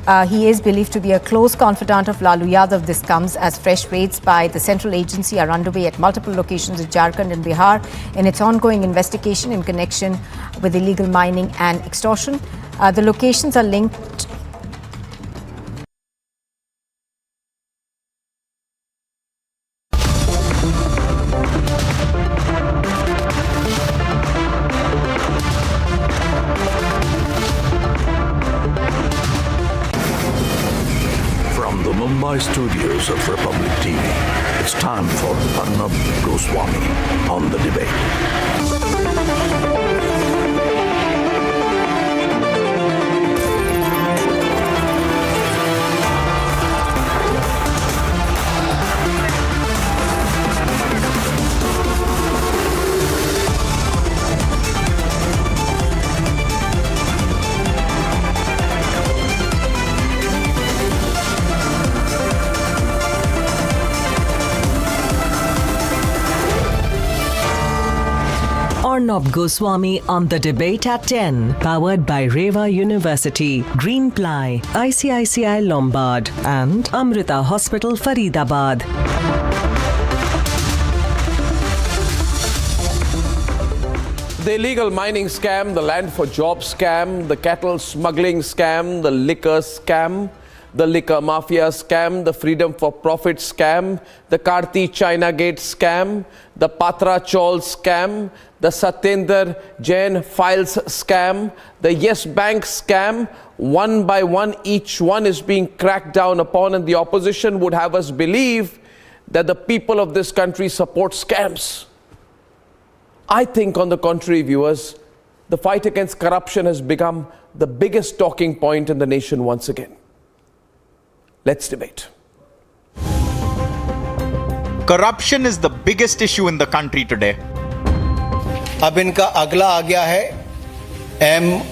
He is believed to be a close confidant of Lalu Yadav. This comes as fresh raids by the central agency are underway at multiple locations in Jharkhand and Bihar in its ongoing investigation in connection with illegal mining and extortion. The locations are linked Mumbai studios of Republic TV. It's time for Arnab Goswami on the debate. Arnab Goswami on the debate at 10, powered by Reva University, Greenply, ICICI Lombard, and Amrita Hospital, Faridabad. The illegal mining scam, the land for jobs scam, the cattle smuggling scam, the liquor scam, the liquor mafia scam, the freedom for profit scam, the Karti China Gate scam, the Patra Chaul scam, the Satyendra Jain files scam, the Yes Bank scam. One by one, each one is being cracked down upon, and the opposition would have us believe that the people of this country support scams. I think, on the contrary, viewers, the fight against corruption has become the biggest talking point in the nation once again. Let's debate. Corruption is the biggest issue in the country today. अब इनका अगला आ गया है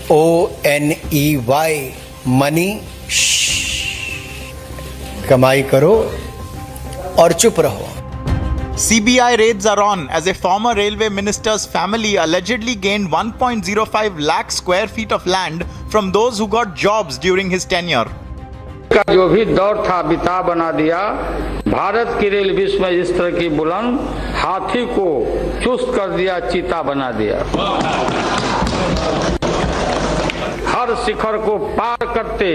MONEY, money. कमाई करो और चुप रहो। CBI raids are on as a former railway minister's family allegedly gained 1.05 lakh square feet of land from those who got jobs during his tenure. का जो भी दौर था बिता बना दिया। भारत की रेल विश्व में इस तरह की बुलंद, हाथी को चुस्त कर दिया, चीता बना दिया। हर शिखर को पार करते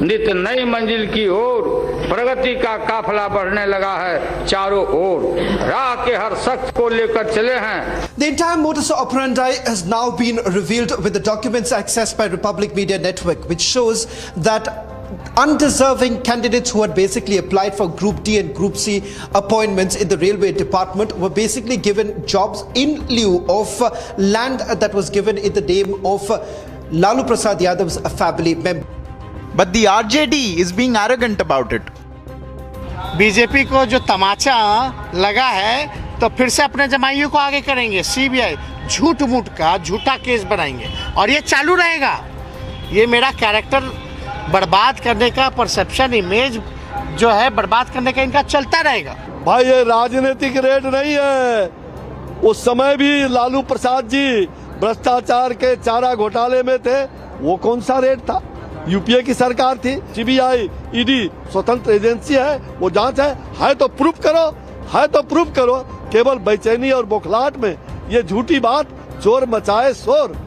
नित नई मंजिल की ओर प्रगति का काफिला बढ़ने लगा है चारों ओर। राह के हर शख्स को लेकर चले हैं। The entire modus operandi has now been revealed with the documents accessed by Republic Media Network, which shows that undeserving candidates who had basically applied for Group D and Group C appointments in the railway department were basically given jobs in lieu of land that was given in the name of Lalu Prasad Yadav's family member. But the RJD is being arrogant about it. BJP को जो तमाचा लगा है तो फिर से अपने जमाइयों को आगे करेंगे। सीबीआई झूठ मूठ का झूठा केस बनाएंगे और ये चालू रहेगा। ये मेरा कैरेक्टर बर्बाद करने का, परसेप्शन, इमेज जो है बर्बाद करने का इनका चलता रहेगा। भाई ये राजनीतिक रेड नहीं है। उस समय भी लालू प्रसाद जी भ्रष्टाचार के चारा घोटाले में थे। वो कौन सा रेड था? यूपीए की सरकार थी। सीबीआई, ईडी स्वतंत्र एजेंसी है, वो जांच है तो प्रूफ करो, है तो प्रूफ करो। केवल बेचैनी और बौखलाहट में ये झूठी बात, चोर मचाए शोर।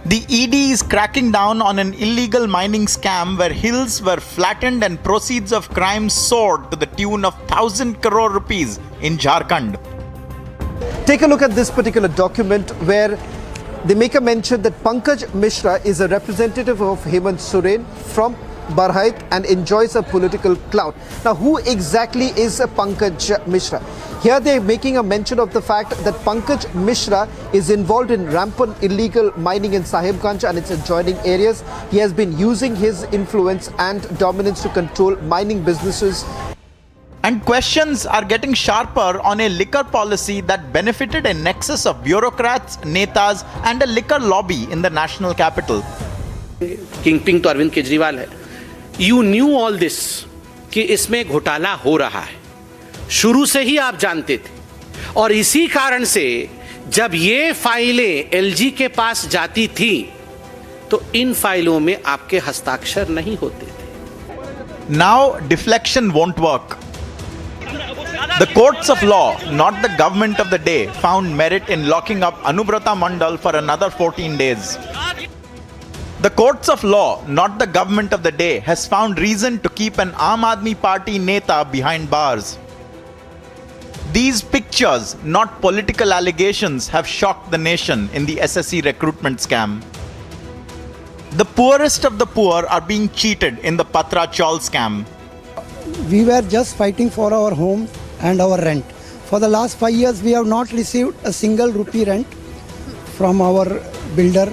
The ED is cracking down on an illegal mining scam where hills were flattened and proceeds of crime soared to the tune of 1,000 crore rupees in Jharkhand. Take a look at this particular document where they make a mention that Pankaj Mishra is a representative of Hemant Soren from Barhaip and enjoys a political clout. Now, who exactly is Pankaj Mishra? Here they are making a mention of the fact that Pankaj Mishra is involved in rampant illegal mining in Sahibganj and its adjoining areas. He has been using his influence and dominance to control mining businesses. And questions are getting sharper on a liquor policy that benefited a nexus of bureaucrats, netas, and a liquor lobby in the national capital. किंगपिंग तो अरविंद केजरीवाल है। You knew all this कि इसमें घोटाला हो रहा है, शुरू से ही आप जानते थे। और इसी कारण से जब ये फाइलें एलजी के पास जाती थी तो इन फाइलों में आपके हस्ताक्षर नहीं होते थे। Now deflection won't work. The courts of law, not the government of the day, found merit in locking up Anubrata Mandal for another 14 days. The courts of law, not the government of the day, has found reason to keep an Aam Aadmi Party Neta behind bars. These pictures, not political allegations, have shocked the nation in the SSC recruitment scam. The poorest of the poor are being cheated in the Patra Chaul scam. We were just fighting for our home and our rent. For the last 5 years, we have not received a single rupee rent from our builder.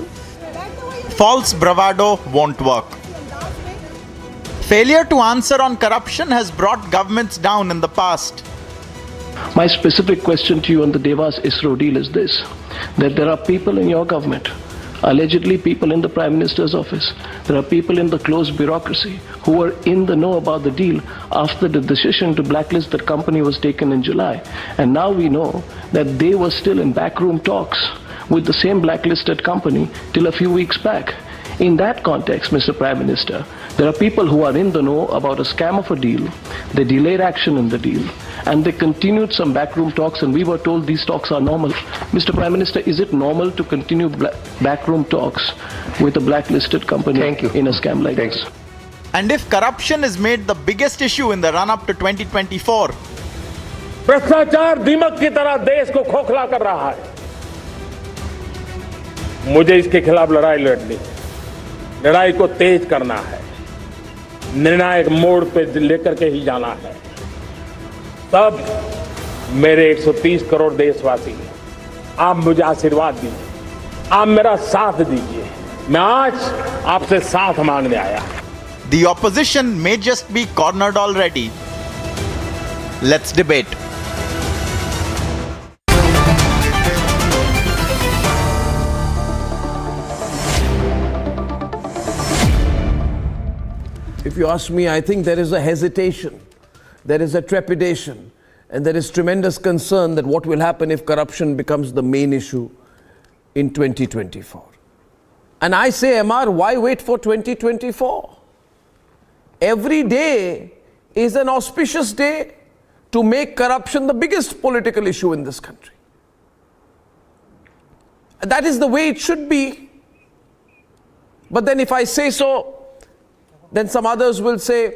False bravado won't work. Failure to answer on corruption has brought governments down in the past. My specific question to you on the Devas ISRO deal is this, that there are people in your government, allegedly people in the Prime Minister's office, there are people in the close bureaucracy who were in the know about the deal after the decision to blacklist that company was taken in July. And now we know that they were still in backroom talks with the same blacklisted company till a few weeks back. In that context, Mr. Prime Minister, there are people who are in the know about a scam of a deal, they delayed action in the deal, and they continued some backroom talks, and we were told these talks are normal. Mr. Prime Minister, is it normal to continue backroom talks with a blacklisted company in a scam like this? And if corruption is made the biggest issue in the run-up to 2024, भ्रष्टाचार दीमक की तरह देश को खोखला कर रहा है। मुझे इसके खिलाफ लड़ाई लड़नी है, लड़ाई को तेज करना है, निर्णायक मोड़ पे लेकर के ही जाना है। तब मेरे 130 करोड़ देशवासी, आप मुझे आशीर्वाद दीजिए, आप मेरा साथ दीजिए। मैं आज आपसे साथ मांगने आया। the opposition may just be cornered already. Let's debate. If you ask me, I think there is a hesitation, there is a trepidation, and there is tremendous concern that what will happen if corruption becomes the main issue in 2024. And I say, MR, why wait for 2024? Every day is an auspicious day to make corruption the biggest political issue in this country. That is the way it should be. But then if I say so, then some others will say,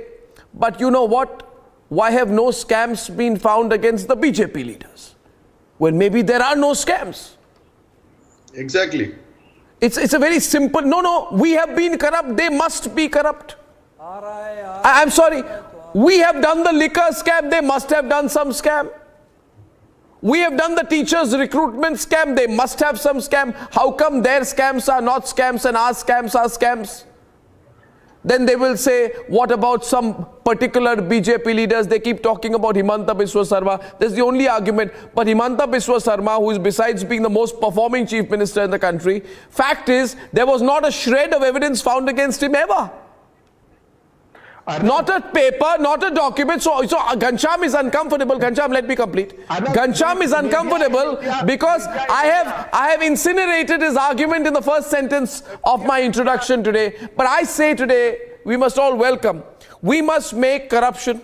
but you know what? Why have no scams been found against the BJP leaders? Well, maybe there are no scams. Exactly. It's a very simple, no, we have been corrupt, they must be corrupt. I'm sorry, we have done the liquor scam, they must have done some scam. We have done the teachers recruitment scam, they must have some scam. How come their scams are not scams and our scams are scams? Then they will say, what about some particular BJP leaders? They keep talking about Himanta Biswa Sarma. That's the only argument. But Himanta Biswa Sarma, who is besides being the most performing chief minister in the country, fact is, there was not a shred of evidence found against him ever. Not a paper, not a document. So Ghanshyam is uncomfortable. Ghanshyam, let me complete. Ghanshyam is uncomfortable because I have incinerated his argument in the first sentence of my introduction today. But I say today, we must all welcome. We must make corruption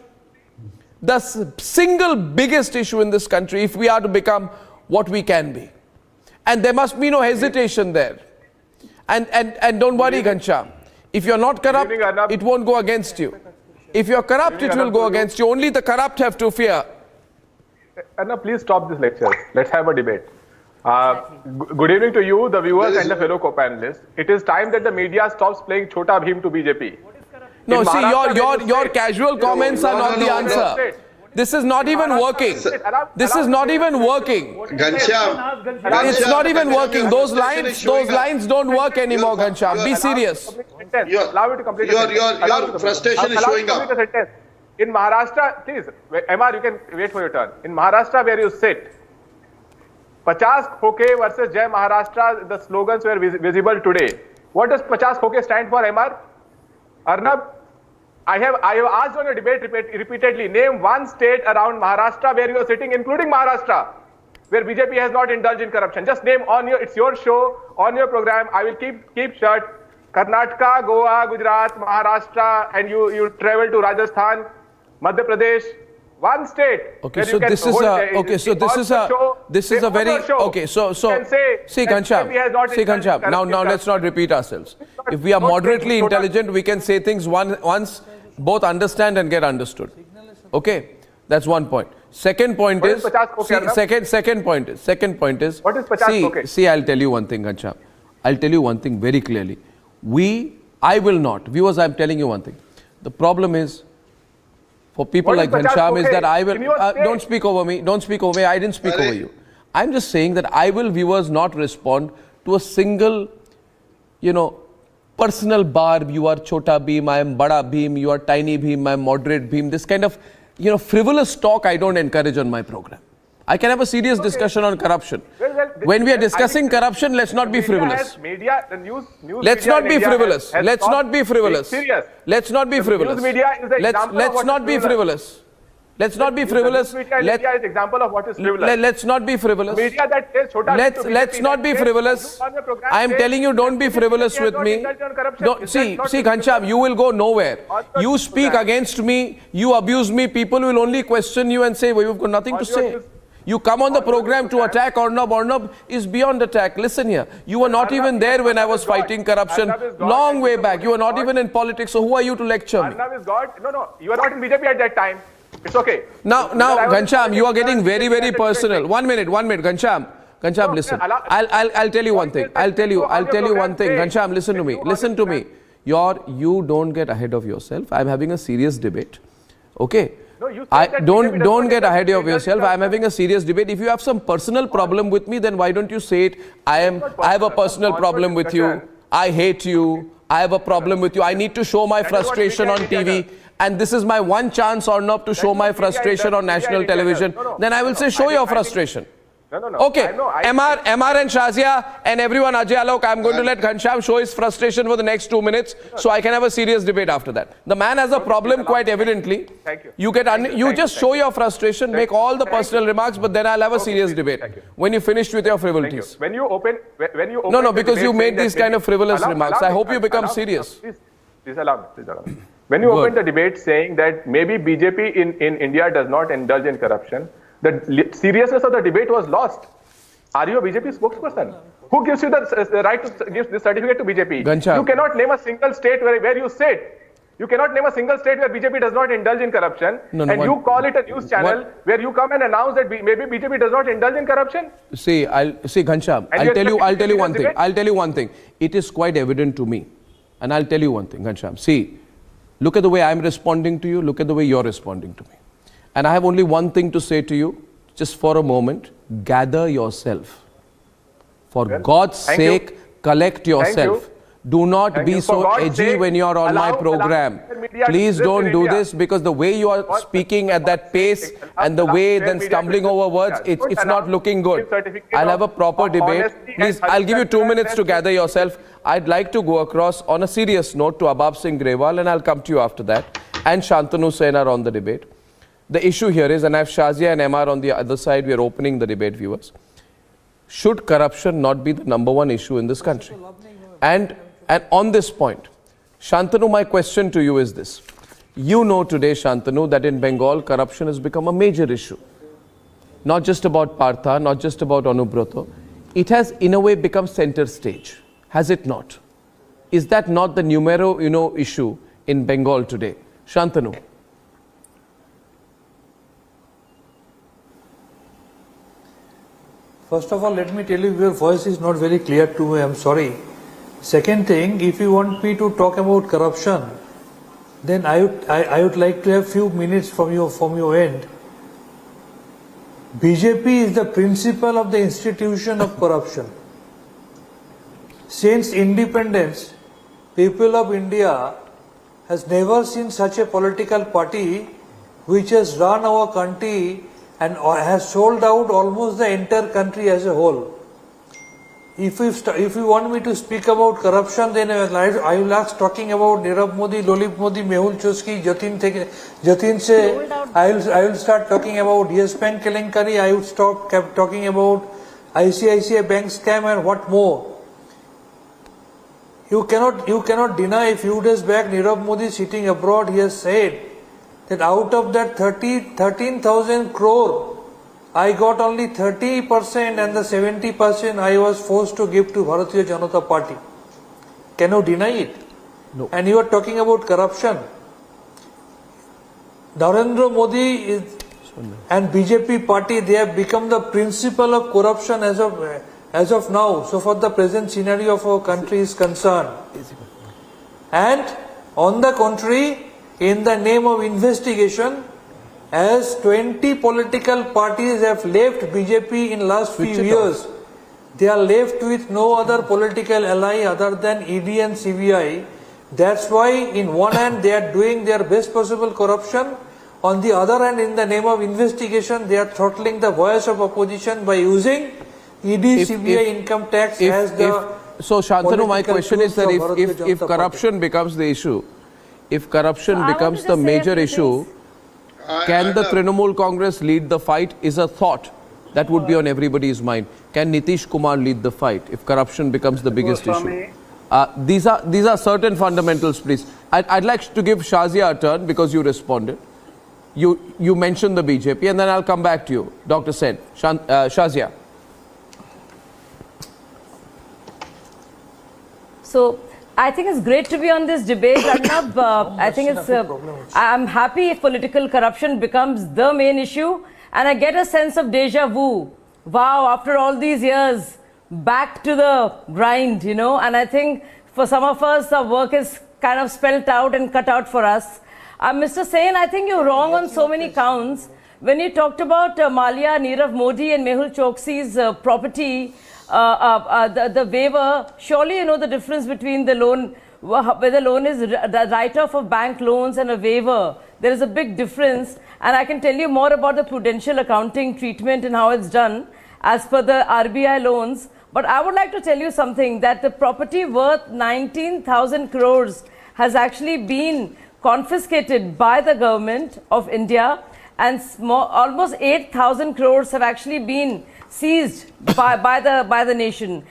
the single biggest issue in this country if we are to become what we can be. And there must be no hesitation there. And don't worry, Ghanshyam. If you're not corrupt, it won't go against you. If you're corrupt, it will go against you. Only the corrupt have to fear. Arnab, please stop this lecture. Let's have a debate. Good evening to you, the viewers and the fellow co-panelists. It is time that the media stops playing Chota Bhim to BJP. No, see, your casual comments are not the answer. This is not even working. This is not even working. Ghanshyam, it's not even working. Those lines don't work anymore, Ghanshyam. Be serious. Allow me to complete your frustration is showing up. In Maharashtra, please, MR, you can wait for your turn. In Maharashtra, where you sit, 50 Khoke versus Jai Maharashtra, the slogans were visible today. What does 50 Khoke stand for, MR? Arnab? I have asked on a debate repeatedly, name one state around Maharashtra where you are sitting, including Maharashtra, where BJP has not indulged in corruption. Just name it's your show, on your program. I will keep short. Karnataka, Goa, Gujarat, Maharashtra, and you travel to Rajasthan, Madhya Pradesh, one state. Okay, so this is a very okay. So see Ghanshyam. Now let's not repeat ourselves. If we are moderately intelligent, we can say things once, both understand and get understood. Okay, that's one point. Second point is second point is what is 50? See, I'll tell you one thing, Ghanshyam. I'll tell you one thing very clearly. I will not. Viewers, I'm telling you one thing. The problem is, for people like Ghanshyam, is that I will... don't speak over me. Don't speak over me. I didn't speak over you. I'm just saying that I will, viewers, not respond to a single, personal barb. You are Chota Bheem, I am Bada Bheem, you are Tiny Bheem, I am Moderate Bheem. This kind of, frivolous talk I don't encourage on my program. I can have a serious discussion on corruption. When we are discussing corruption, let's not be frivolous. Let's not be frivolous. Let's not be frivolous. Let's not be frivolous. Let's not be frivolous. Let's not be frivolous. Media is example of what is frivolous. Let's not be frivolous. Media that says Let's not be frivolous. I am telling you, don't be frivolous with me. See, Ghanshyam, you will go nowhere. You speak against me, you abuse me, people will only question you and say, well, you've got nothing to say. You come on the program to attack Arnab. Arnab is beyond attack. Listen here. You were not even there when I was fighting corruption. Long way back. You were not even in politics. So who are you to lecture me? Arnab is God. No. You were not in BJP at that time. It's okay. Now, Ghanshyam, you are getting very, very personal. One minute. Ghanshyam, listen. I'll tell you one thing. I'll tell you one thing. Ghanshyam, listen to me. Listen to me. You don't get ahead of yourself. I'm having a serious debate. Okay? Don't get ahead of yourself. I'm having a serious debate. If you have some personal problem with me, then why don't you say it? I have a personal problem with you. I hate you. I have a problem with you. I need to show my frustration on TV. And this is my one chance, Arnab, to show my frustration on national television. Then I will say, show your frustration. Okay, MR and Shazia and everyone, Ajay Alok, I'm going to let Ghanshyam show his frustration for the next 2 minutes so I can have a serious debate after that. The man has a problem quite evidently. Thank you. You just show your frustration, make all the personal remarks, but then I'll have a serious debate when you finished with your frivolities. When you open No, because you made these kind of frivolous remarks. I hope you become serious. Please allow me. When you open the debate saying that maybe BJP in India does not indulge in corruption, the seriousness of the debate was lost. Are you a BJP spokesperson? Who gives you the right to give this certificate to BJP? Ghanshyam. You cannot name a single state where you sit. You cannot name a single state where BJP does not indulge in corruption. You call it a news channel where you come and announce that maybe BJP does not indulge in corruption. See, Ghanshyam, I'll tell you one thing. I'll tell you one thing. It is quite evident to me. And I'll tell you one thing, Ghanshyam. See, look at the way I'm responding to you. Look at the way you're responding to me. And I have only one thing to say to you, just for a moment, gather yourself. For God's sake, collect yourself. Do not be so edgy when you're on my program. Please don't do this, because the way you are speaking at that pace and the way then stumbling over words, it's not looking good. I'll have a proper debate. Please, I'll give you 2 minutes to gather yourself. I'd like to go across on a serious note to Abab Singh Grewal, and I'll come to you after that. And Shantanu Sen are on the debate. The issue here is, and I have Shazia and MR on the other side, we are opening the debate, viewers. Should corruption not be the #1 issue in this country? And on this point, Shantanu, my question to you is this. You know today, Shantanu, that in Bengal, corruption has become a major issue. Not just about Partha, not just about Anubrata. It has, in a way, become center stage. Has it not? Is that not the numero issue in Bengal today? Shantanu. First of all, let me tell you, your voice is not very clear to me. I'm sorry. Second thing, if you want me to talk about corruption, then I would like to have few minutes from your end. BJP is the principle of the institution of corruption. Since independence, people of India has never seen such a political party which has run our country and has sold out almost the entire country as a whole. If you want me to speak about corruption, then I will ask talking about Nirav Modi, Lolip Modi, Mehul Choksky, Jatin se I will start talking about Yes Bank Kelenkari, I would stop talking about ICICI Bank scam and what more. You cannot deny. A few days back, Nirav Modi sitting abroad, he has said that out of that 13,000 crore, I got only 30% and the 70% I was forced to give to Bharatiya Janata Party. Can you deny it? No. And you are talking about corruption. Narendra Modi and BJP party, they have become the principle of corruption as of now, so far the present scenario of our country is concerned. And on the contrary, in the name of investigation, as 20 political parties have left BJP in last few years, they are left with no other political ally other than ED and CBI. That's why in one hand they are doing their best possible corruption, on the other hand in the name of investigation they are throttling the voice of opposition by using ED, CBI, income tax as the... So Shantanu, my question is that if corruption becomes the issue, if corruption becomes the major issue, can the Trinamool Congress lead the fight is a thought that would be on everybody's mind. Can Nitish Kumar lead the fight if corruption becomes the biggest issue? These are certain fundamentals, please. I'd like to give Shazia a turn because you responded. You mentioned the BJP and then I'll come back to you. Dr. Sen. Shazia. So I think it's great to be on this debate, Arnab. I think I'm happy if political corruption becomes the main issue, and I get a sense of deja vu. Wow, after all these years, back to the grind, you know, and I think for some of us, the work is kind of spelled out and cut out for us. Mr. Sen, I think you're wrong on so many counts. When you talked about Malia, Nirav Modi and Mehul Choksi's property, the waiver, surely you know the difference between the loan, where the loan is the write-off of bank loans and a waiver. There is a big difference, and I can tell you more about the prudential accounting treatment and how it's done as per the RBI loans. But I would like to tell you something, that the property worth 19,000 crores has actually been confiscated by the government of India, and almost 8,000 crores have actually been seized by the nation.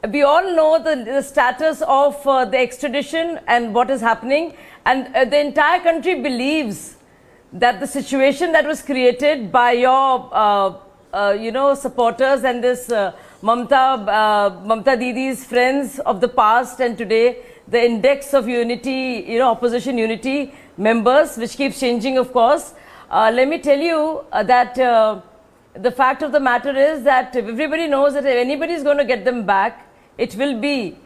We all know the status of the extradition and what is happening, and the entire country believes that the situation that was created by your supporters and this Mamta Didi's friends of the past and today, the index of unity, opposition unity members, which keeps changing, of course. Let me tell you that the fact of the matter is that everybody knows that if anybody is going to get them back, it will be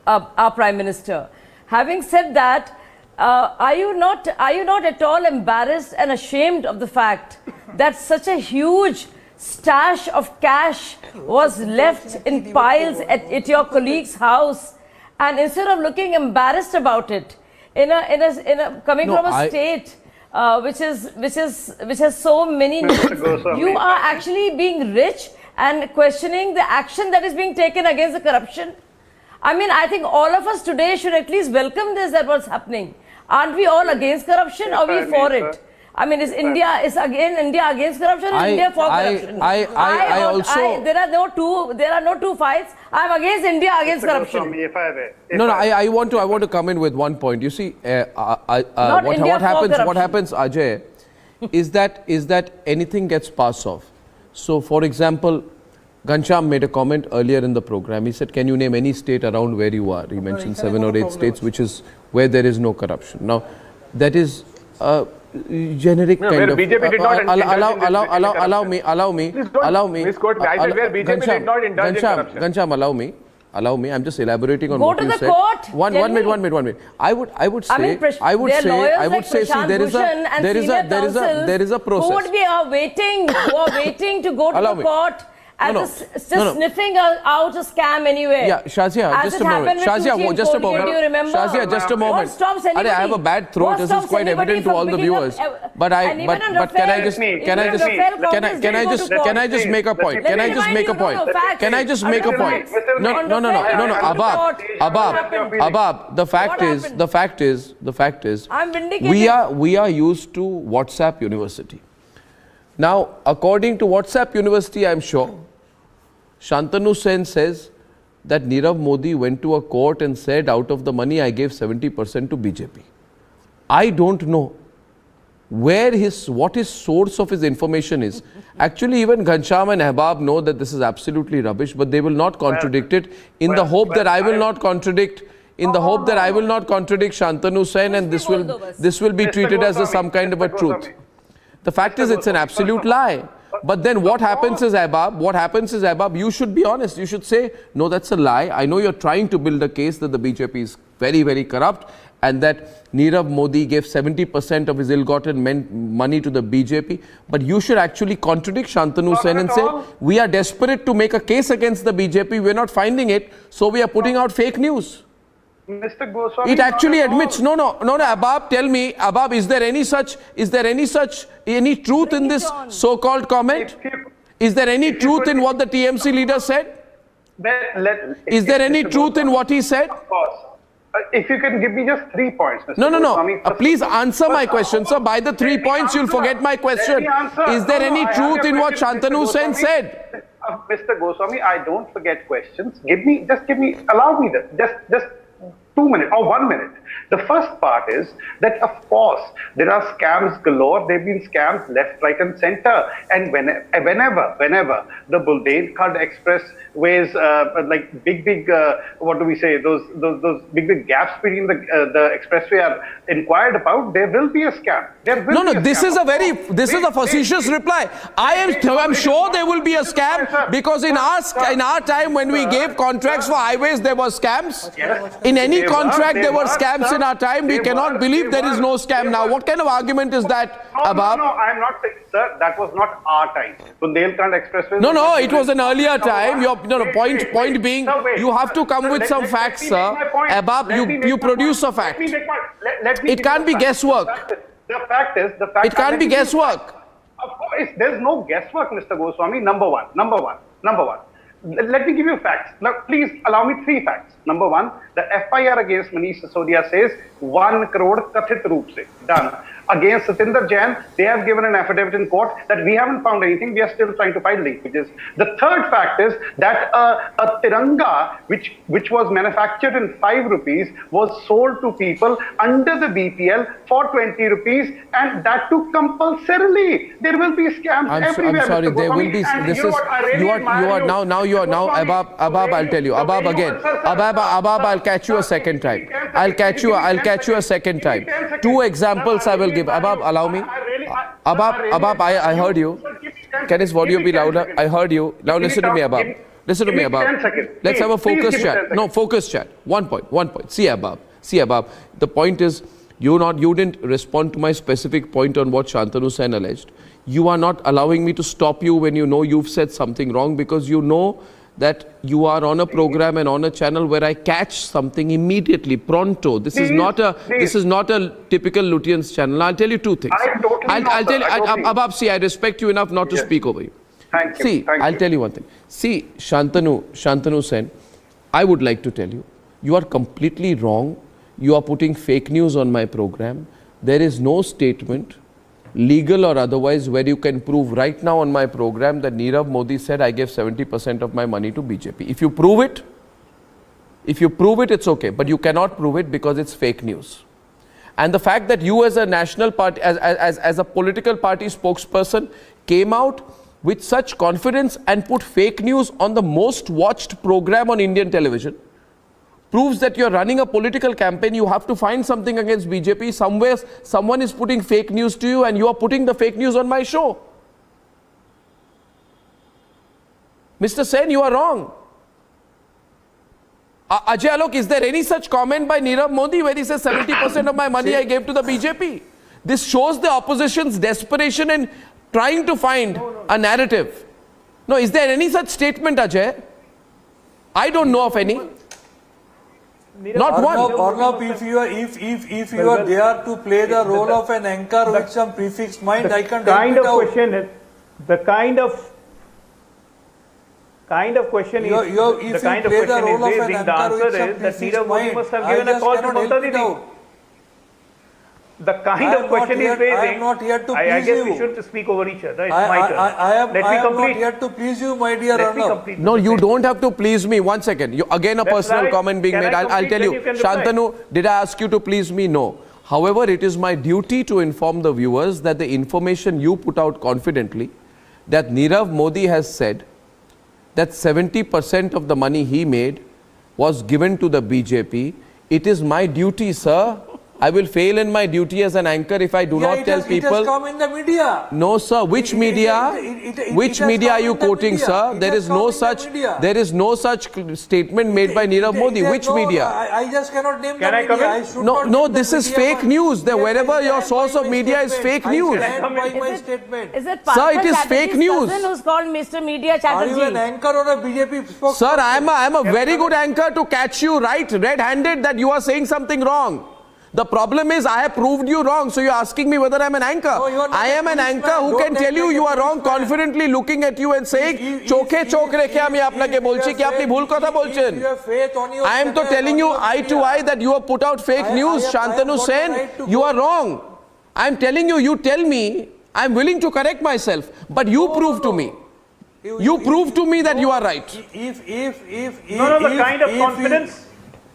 our Prime Minister. Having said that, are you not at all embarrassed and ashamed of the fact that such a huge stash of cash was left in piles at your colleague's house, and instead of looking embarrassed about it, coming from a state which has so many needs, you are actually being rich and questioning the action that is being taken against the corruption. I mean, I think all of us today should at least welcome this, that what's happening. Aren't we all against corruption, or are we for it? I mean, is India against corruption, or India for corruption? There are no two fights. I'm against India against corruption. No, I want to come in with one point. You see, what happens, Ajay, is that anything gets passed off. So, for example, Ghanshyam made a comment earlier in the program. He said, "Can you name any state around where you are?" He mentioned 7 or 8 states, which is where there is no corruption. Now, that is generic kind of. BJP did not allow me. Misquote me. I said where BJP did not indulge in corruption. Ghanshyam, allow me. I'm just elaborating on what you said. Go to the court. One minute. I would say. See, there is a process. Who would be waiting to go to the court? Sniffing out a scam anywhere. Yeah, Shazia, just a moment. Shazia, just a moment. Shazia, just a moment. I have a bad throat. This is quite evident to all the viewers. But can I just make a point? Can I just make a point? No. Abab. The fact is, we are used to WhatsApp University. Now, according to WhatsApp University, I'm sure, Shantanu Sen says that Nirav Modi went to a court and said, out of the money I gave 70% to BJP. I don't know what his source of his information is. Actually, even Ghanshyam and Ahbab know that this is absolutely rubbish, but they will not contradict it in the hope that I will not contradict Shantanu Sen, and this will be treated as some kind of a truth. The fact is, it's an absolute lie. But then what happens is, Ahbab, you should be honest. You should say, no, that's a lie. I know you're trying to build a case that the BJP is very, very corrupt and that Nirav Modi gave 70% of his ill-gotten money to the BJP. But you should actually contradict Shantanu Sen and say, we are desperate to make a case against the BJP. We're not finding it, so we are putting out fake news. Mr. Goswami, it actually admits, no, Ahbab, tell me, Ahbab, is there any truth in this so-called comment? Is there any truth in what the TMC leader said? Is there any truth in what he said? Of course. If you can give me just 3 points, Mr. No. Please answer my question, sir. By the 3 points, you'll forget my question. Is there any truth in what Shantanu Sen said? Mr. Goswami, I don't forget questions. Allow me just 2 minutes or 1 minute. The first part is that, of course, there are scams galore. There have been scams left, right, and center. And whenever the Bundelkhand Expressways, like big, what do we say? Those big gaps between the expressway are inquired about. There will be a scam. This is a facetious reply. I'm sure there will be a scam because in our time when we gave contracts for highways, there were scams. In any contract, there were scams in our time. We cannot believe there is no scam now. What kind of argument is that, Ahbab? No, I'm not saying, sir, that was not our time. Bundelkhand Expressway. No, it was an earlier time. Point being, you have to come with some facts, sir. Ahbab, you produce a fact. It can't be guesswork. The fact is, it can't be guesswork. Of course, there's no guesswork, Mr. Goswami. Number one. Let me give you facts. Now, please allow me 3 facts. Number 1, the FIR against Manish Sisodia says 1 crore kathit roop se. Done. Against Satinder Jain, they have given an affidavit in court that we haven't found anything. We are still trying to find linkages. The third fact is that a Tiranga, which was manufactured in 5 rupees, was sold to people under the BPL for 20 rupees, and that too compulsorily. There will be scams everywhere. I'm sorry, there will be. Ahbab, I'll tell you. Ahbab again. Ahbab, I'll catch you a second time. I'll catch you a second time. 2 examples I will give. Ahbab, allow me. Ahbab, I heard you. Can his volume be louder? I heard you. Now listen to me, Ahbab. Let's have a focus chat. No, focus chat. One point. See, Ahbab. The point is, you didn't respond to my specific point on what Shantanu Sen alleged. You are not allowing me to stop you when you know you've said something wrong, because you know that you are on a program and on a channel where I catch something immediately, pronto. This is not a typical Lutyens channel. I'll tell you 2 things. I'll tell you, Ahbab, see, I respect you enough not to speak over you. Thank you. See, I'll tell you one thing. See, Shantanu Sen, I would like to tell you, you are completely wrong. You are putting fake news on my program. There is no statement, legal or otherwise, where you can prove right now on my program that Nirav Modi said I gave 70% of my money to BJP. If you prove it, it's okay. But you cannot prove it because it's fake news. And the fact that you as a national party, as a political party spokesperson, came out with such confidence and put fake news on the most watched program on Indian television, proves that you're running a political campaign. You have to find something against BJP. Somewhere, someone is putting fake news to you and you are putting the fake news on my show. Mr. Sen, you are wrong. Ajay Alok, is there any such comment by Nirav Modi where he says 70% of my money I gave to the BJP? This shows the opposition's desperation in trying to find a narrative. No, is there any such statement, Ajay? I don't know of any. Not one. Arnab, if you are there to play the role of an anchor with some prefixed mind, I can help it out. The kind of question is raising. The answer is that Nirav Modi must have given a call to Mamta Didi. The kind of question he's raising. I am not here to please you. I guess we should speak over each other. It's my turn. I am not here to please you, my dear Arnab. No, you don't have to please me. 1 second. Again, a personal comment being made. I'll tell you. Shantanu, did I ask you to please me? No. However, it is my duty to inform the viewers that the information you put out confidently, that Nirav Modi has said that 70% of the money he made was given to the BJP. It is my duty, sir. I will fail in my duty as an anchor if I do not tell people. It has come in the media. No, sir. Which media? Which media are you quoting, sir? There is no such statement made by Nirav Modi. Which media? I just cannot name the media. No, this is fake news. Wherever your source of media is fake news. Is it Sir, it is fake news. Who's called Mr. Media Chatterjee? Are you an anchor or a BJP spokesperson? Sir, I am a very good anchor to catch you red-handed that you are saying something wrong. The problem is I have proved you wrong, so you're asking me whether I'm an anchor. No, I am an anchor who can tell you are wrong, confidently looking at you and saying, "Choke rekhe ami apnake bolchi ki apni bhul kotha bolchen." I am to telling you eye to eye that you have put out fake news, Shantanu Sen. You are wrong. I am telling you. You tell me. I am willing to correct myself, but you prove to me. You prove to me that you are right. The kind of confidence.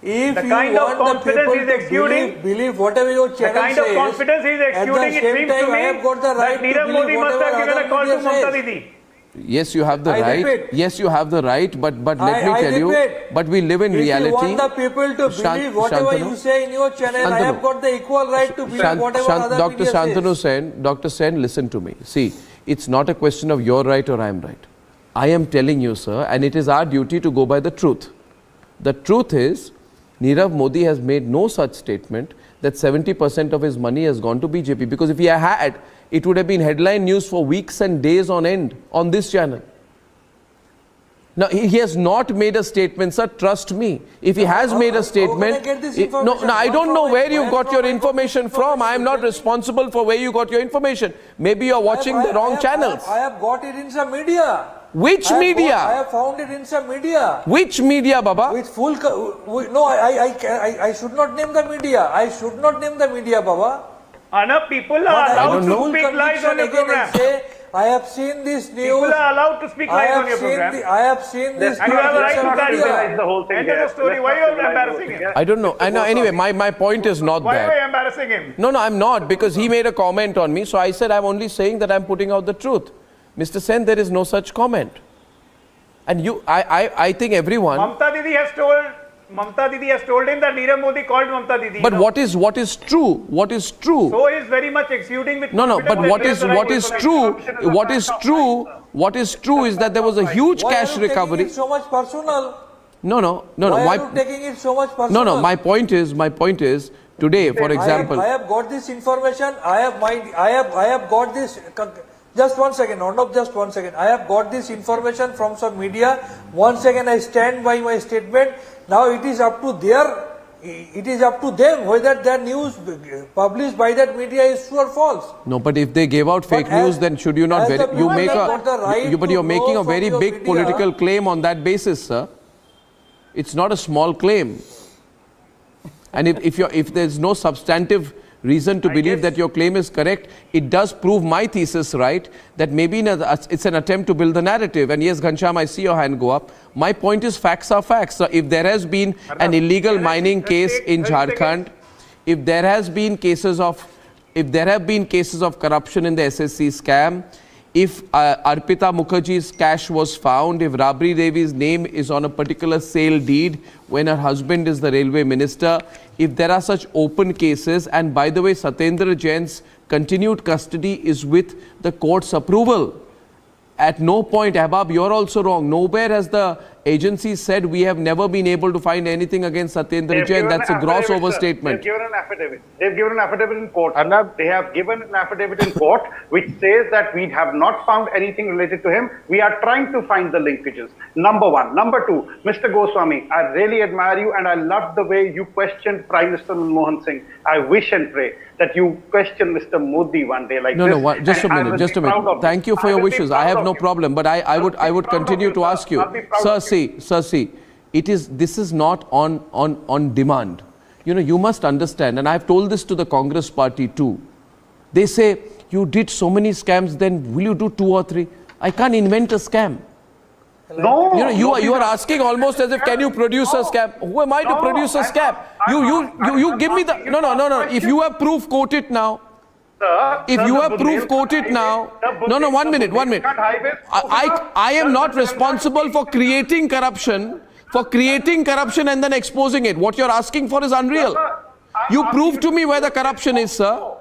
If the kind of confidence he's exuding, believe whatever your channel says. The kind of confidence he's exuding, it seems to me that Nirav Modi must have given a call to Mamta Didi. Yes, you have the right. Yes, you have the right. But let me tell you. But we live in reality. If you want the people to believe whatever you say in your channel, I have got the equal right to believe whatever other media says. Dr. Shantanu Sen, Dr. Sen, listen to me. See, it's not a question of you're right or I'm right. I am telling you, sir, and it is our duty to go by the truth. The truth is, Nirav Modi has made no such statement that 70% of his money has gone to BJP, because if he had, it would have been headline news for weeks and days on end on this channel. Now, he has not made a statement, sir, trust me. If he has made a statement, no, I don't know where you got your information from. I am not responsible for where you got your information. Maybe you are watching the wrong channels. I have got it in some media. Which media? I have found it in some media. Which media, Baba? With full... No, I should not name the media. I should not name the media, Baba. Arnab, people are allowed to speak lies on your program. I have seen this news. People are allowed to speak lies on your program. I have seen this. And you have a right to clarify the whole thing. End of the story. Why are you embarrassing him? I don't know. I know. Anyway, my point is not Why that. are you embarrassing him? No, I'm not, because he made a comment on me. So I said I'm only saying that I'm putting out the truth. Mr. Sen, there is no such comment. And I think everyone... Mamta Didi has told him that Nirav Modi called Mamta Didi. But what is true? What is true? So is very much exuding with... No, but what is true is that there was a huge cash recovery. Why are you taking it so much personal? No. Why are you taking it so much personal? No, my point is, today, for example... I have got this information. I have got this... Just one second, Arnab, just 1 second. I have got this information from some media. Once again, I stand by my statement. Now it is up to them whether their news published by that media is true or false. No, but if they gave out fake news, then should you not... But you're making a very big political claim on that basis, sir. It's not a small claim. And if there's no substantive reason to believe that your claim is correct, it does prove my thesis right, that maybe it's an attempt to build the narrative. And yes, Ghanshyam, I see your hand go up. My point is facts are facts. So if there has been an illegal mining case in Jharkhand, if there have been cases of corruption in the SSC scam, if Arpita Mukherjee's cash was found, if Rabri Devi's name is on a particular sale deed when her husband is the railway minister, if there are such open cases, and by the way, Satyendra Jain's continued custody is with the court's approval. At no point, Ahbab, you're also wrong. Nowhere has the agency said we have never been able to find anything against Satyendra Jain. That's a gross overstatement. They've given an affidavit. They've given an affidavit in court. They have given an affidavit in court which says that we have not found anything related to him. We are trying to find the linkages. Number one. Number two, Mr. Goswami, I really admire you and I love the way you questioned Prime Minister Manmohan Singh. I wish and pray that you question Mr. Modi one day like this. No, just a minute. Thank you for your wishes. I have no problem, but I would continue to ask you. Sir, see, this is not on demand. you must understand, and I've told this to the Congress party too. They say, you did so many scams, then will you do 2 or 3? I can't invent a scam. No. You are asking almost as if, can you produce a scam? Who am I to produce a scam? You give me the... No. If you have proof, quote it now. If you have proof, quote it now. No, 1 minute. I am not responsible for creating corruption, and then exposing it. What you're asking for is unreal. You prove to me where the corruption is, sir.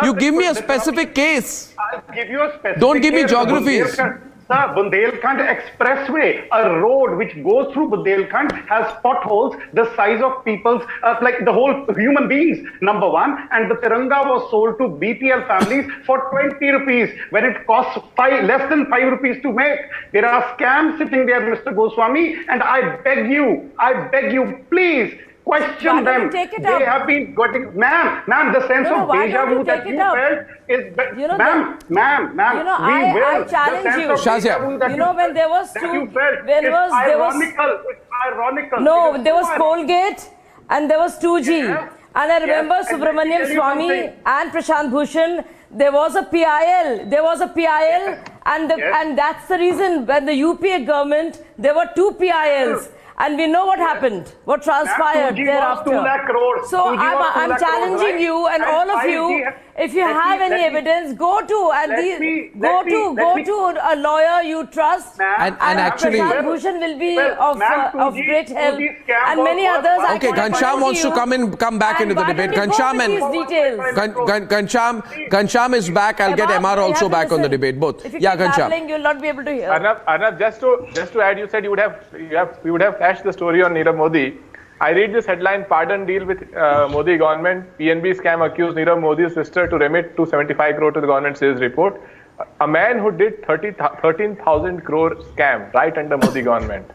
You give me a specific case. I'll give you a specific Don't give me case. geographies. Sir, Bundelkhand Expressway, a road which goes through Bundelkhand, has potholes the size of people's, like the whole human beings, number one. And the Tiranga was sold to BPL families for 20 rupees when it costs less than 5 rupees to make. There are scams sitting there, Mr. Goswami, and I beg you, please, question them. They have been getting, ma'am, the sense of deja vu that you felt is, ma'am, I challenge you. Shazia. When there was ironical. No, there was Colgate and there was 2G. And I remember Subramaniam Swamy and Prashant Bhushan. There was a PIL, and that's the reason when the UPA government, there were 2 PILs. And we know what happened, what transpired thereafter. So I'm challenging you and all of you, if you have any evidence, go to a lawyer you trust, and actually, Prashant Bhushan will be of great help, and many others. Okay, Ghanshyam wants to come back into the debate. Ghanshyam is back. I'll get MR also back on the debate. Both. If you keep babbling, you'll not be able to hear. Arnab, just to add, you said you would have flashed the story on Nirav Modi. I read this headline: pardon deal with Modi government. PNB scam accused Nirav Modi's sister to remit 275 crore to the government sales report. A man who did 13,000 crore scam right under Modi government.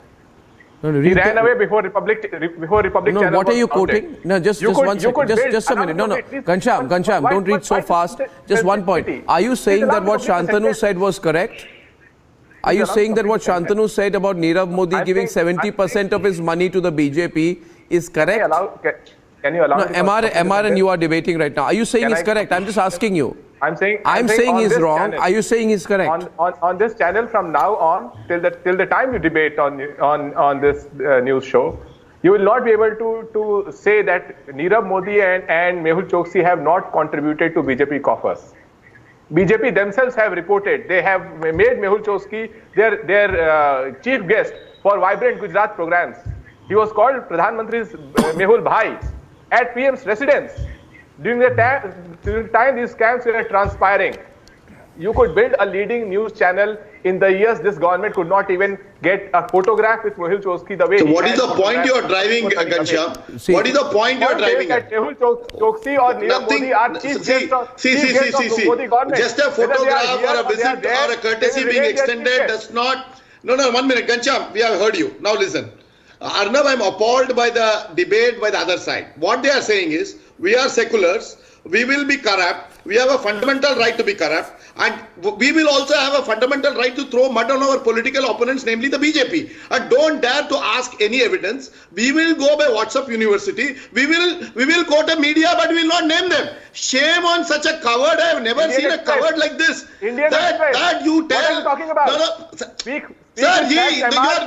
He ran away before Republic No, Channel. what are you quoting? No, just one second. Just a minute. No. Ghanshyam, don't read so fast. Just one point. Are you saying that what Shantanu said was correct? Are you saying that what Shantanu said about Nirav Modi giving 70% of his money to the BJP is correct? Can you allow no, MR and you are debating right now. Are you saying it's correct? I'm just asking you. I'm saying he's wrong. Are you saying he's correct? On this channel from now on, till the time you debate on this news show, you will not be able to say that Nirav Modi and Mehul Choksi have not contributed to BJP coffers. BJP themselves have reported they have made Mehul Choksi their chief guest for Vibrant Gujarat programs. He was called Pradhan Mantri's Mehul Bhai at PM's residence. During the time these scams were transpiring, you could build a leading news channel in the years this government could not even get a photograph with Mehul Choksi the way. So what is the point you are driving, Ghanshyam? What is the point you are driving at? Mehul Choksi or Nirav Modi are chief guests of Modi government. Just a photograph or a visit or a courtesy being extended does not... No, 1 minute, Ghanshyam, we have heard you. Now listen. Arnab, I'm appalled by the debate by the other side. What they are saying is, we are seculars, we will be corrupt, we have a fundamental right to be corrupt, and we will also have a fundamental right to throw mud on our political opponents, namely the BJP. And don't dare to ask any evidence. We will go by WhatsApp University. We will quote a media, but we will not name them. Shame on such a coward. I have never seen a coward like this. That you tell. What are you talking about? No. Sir,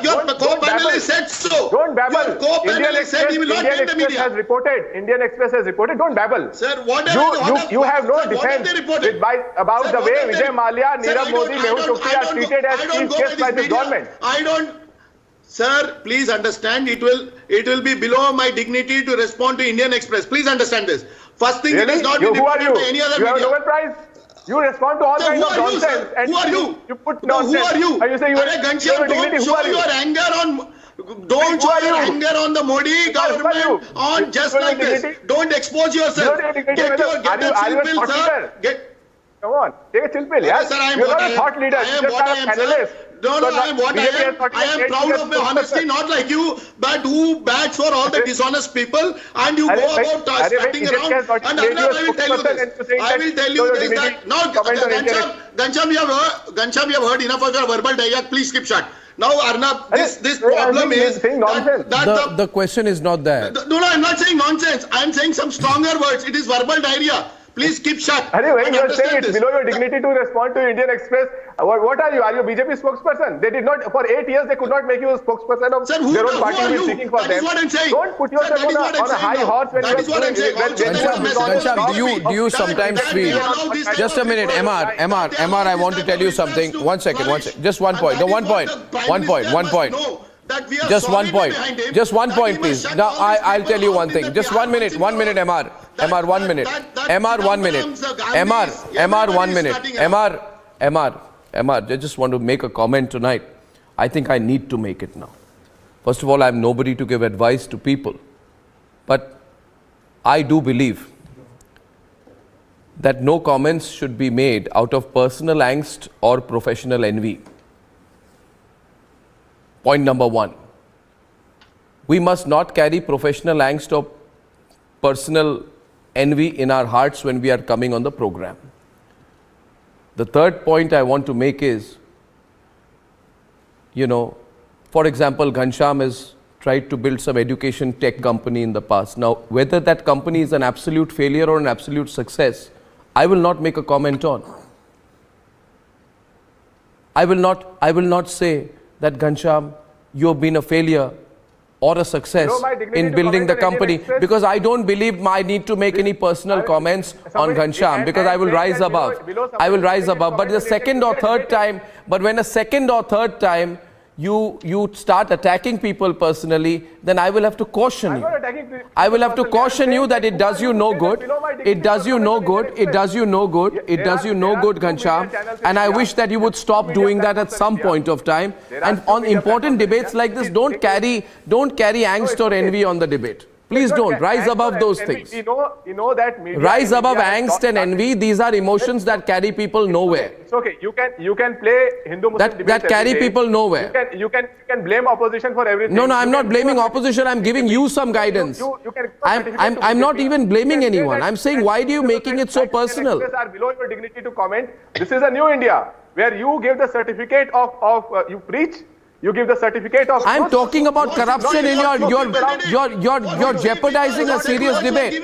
your co-panelist said so. Don't babble. Your co-panelist said he will not name the media. Indian Express has reported. Don't babble. Sir, you have no defense about the way Vijay Mallya, Nirav Modi, Mehul Choksi are treated as chief guests by the government. Sir, please understand, it will be below my dignity to respond to Indian Express. Please understand this. First thing, it has not been reported by any other media. You have Nobel Prize? You respond to all kinds of nonsense. Who are you? You put nonsense. Who are you? And you say you Ghanshyam, don't show your anger on... Don't show your anger on the Modi government on just like this. Don't expose yourself. Get a chill pill, sir. Come on, take a chill pill, yeah? Sir, I am You're not a thought leader. You're just a panelist. No, I am proud of my honesty, not like you, but who bats for all the dishonest people, and you go about starting around. And Arnab, I will tell you this. I will tell you this that now, Gancham, we have heard enough of your verbal dialogue. Please keep shut. Now, Arnab, this problem is that the question is not that. No, I'm not saying nonsense. I'm saying some stronger words. It is verbal diarrhea. Please keep shut. When you are saying it's below your dignity to respond to Indian Express, what are you? Are you a BJP spokesperson? They did not, for 8 years, they could not make you a spokesperson of their own party who is speaking for them. That is what I'm saying. Don't put yourself on a high horse when that is what I'm saying. Gancham, do you sometimes feel... Just a minute, MR, I want to tell you something. One second. Just one point. No, one point. Just one point, please. Now, I'll tell you one thing. Just 1 minute, MR. MR, 1 minute. MR, 1 minute. MR, 1 minute. MR, I just want to make a comment tonight. I think I need to make it now. First of all, I'm nobody to give advice to people. But I do believe that no comments should be made out of personal angst or professional envy. Point number one. We must not carry professional angst or personal envy in our hearts when we are coming on the program. The third point I want to make is, for example, Ghanshyam has tried to build some education tech company in the past. Now, whether that company is an absolute failure or an absolute success, I will not make a comment on. I will not say that Ghanshyam, you have been a failure or a success in building the company, because I don't believe I need to make any personal comments on Ghanshyam, because I will rise above. But the second or third time, when a second or third time you start attacking people personally, then I will have to caution you. I will have to caution you that it does you no good. It does you no good, Ghanshyam. And I wish that you would stop doing that at some point of time. And on important debates like this, don't carry angst or envy on the debate. Please don't. Rise above those things. Rise above angst and envy. These are emotions that carry people nowhere. It's okay. You can play Hindu-Muslim debates that carry people nowhere. You can blame opposition for everything. No, I'm not blaming opposition. I'm giving you some guidance. I'm not even blaming anyone. I'm saying, why do you making it so personal? Are below your dignity to comment. This is a new India where you give the certificate of you preach. You give the certificate of... I'm talking about corruption in you're jeopardizing a serious debate.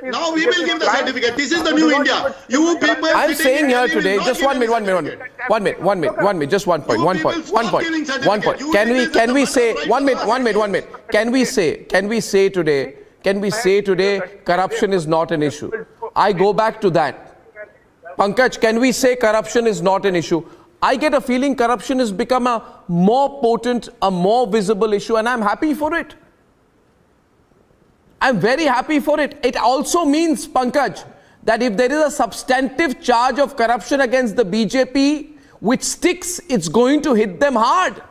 Now we will give the certificate. This is the new India. You people... I'm saying here today, just 1 minute, just one point. Can we say, one minute. Can we say today, corruption is not an issue? I go back to that. Pankaj, can we say corruption is not an issue? I get a feeling corruption has become a more potent, a more visible issue, and I'm happy for it. I'm very happy for it. It also means, Pankaj, that if there is a substantive charge of corruption against the BJP which sticks, it's going to hit them hard.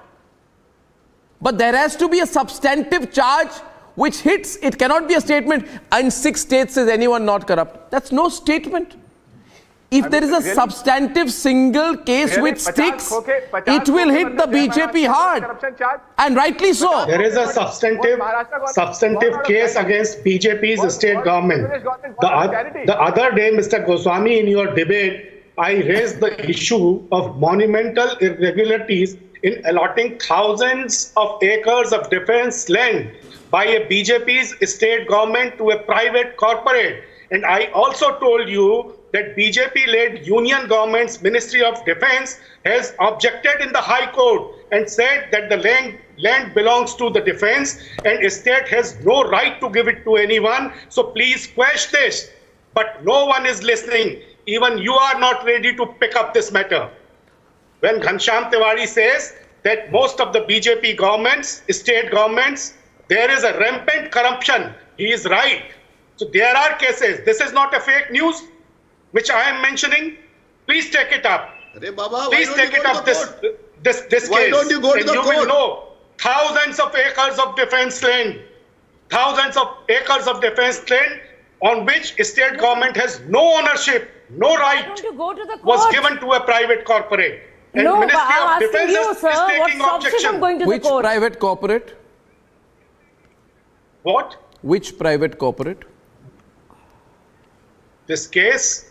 But there has to be a substantive charge which hits. It cannot be a statement, in 6 states is anyone not corrupt. That's no statement. If there is a substantive single case which sticks, it will hit the BJP hard. And rightly so. There is a substantive case against BJP's state government. The other day, Mr. Goswami, in your debate, I raised the issue of monumental irregularities in allotting thousands of acres of defense land by a BJP's state government to a private corporate. And I also told you that BJP-led union government's Ministry of Defense has objected in the High Court and said that the land belongs to the defense and a state has no right to give it to anyone. So please quash this. But no one is listening. Even you are not ready to pick up this matter. When Ghanshyam Tiwari says that most of the BJP governments, state governments, there is a rampant corruption, he is right. So there are cases. This is not a fake news which I am mentioning. Please take it up. Please take it up, this case. Why don't you go to the court? You will know thousands of acres of defense land, on which state government has no ownership, no right, was given to a private corporate. And No, but Ministry I'm of asking Defense you, is sir, what taking stops you objection. from going to Which the court? private corporate? What? Which private corporate? This case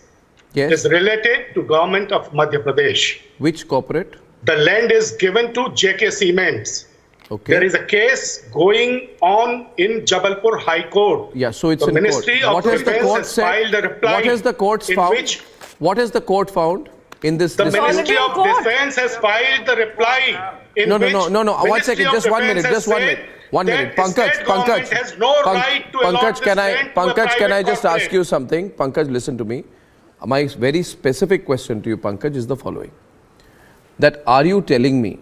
Yes. is related to government of Madhya Pradesh. Which corporate? The land is given to JK Cements. Okay. There is a case going on in Jabalpur High Court. Yeah, so it's the in Ministry court. of What has the Defense court has said? filed a reply. What has the court in found? which What has the court found in this? the this Ministry case? of Defense has filed the reply. In No. which One Ministry second. of Just 1 Defense minute. has Just 1 minute. said 1 that minute. the Pankaj. state government has no right to allot Pankaj, this land to a Pankaj, can I private just ask corporate? you something? Pankaj, listen to me. My very specific question to you, Pankaj, is the following. That are you telling me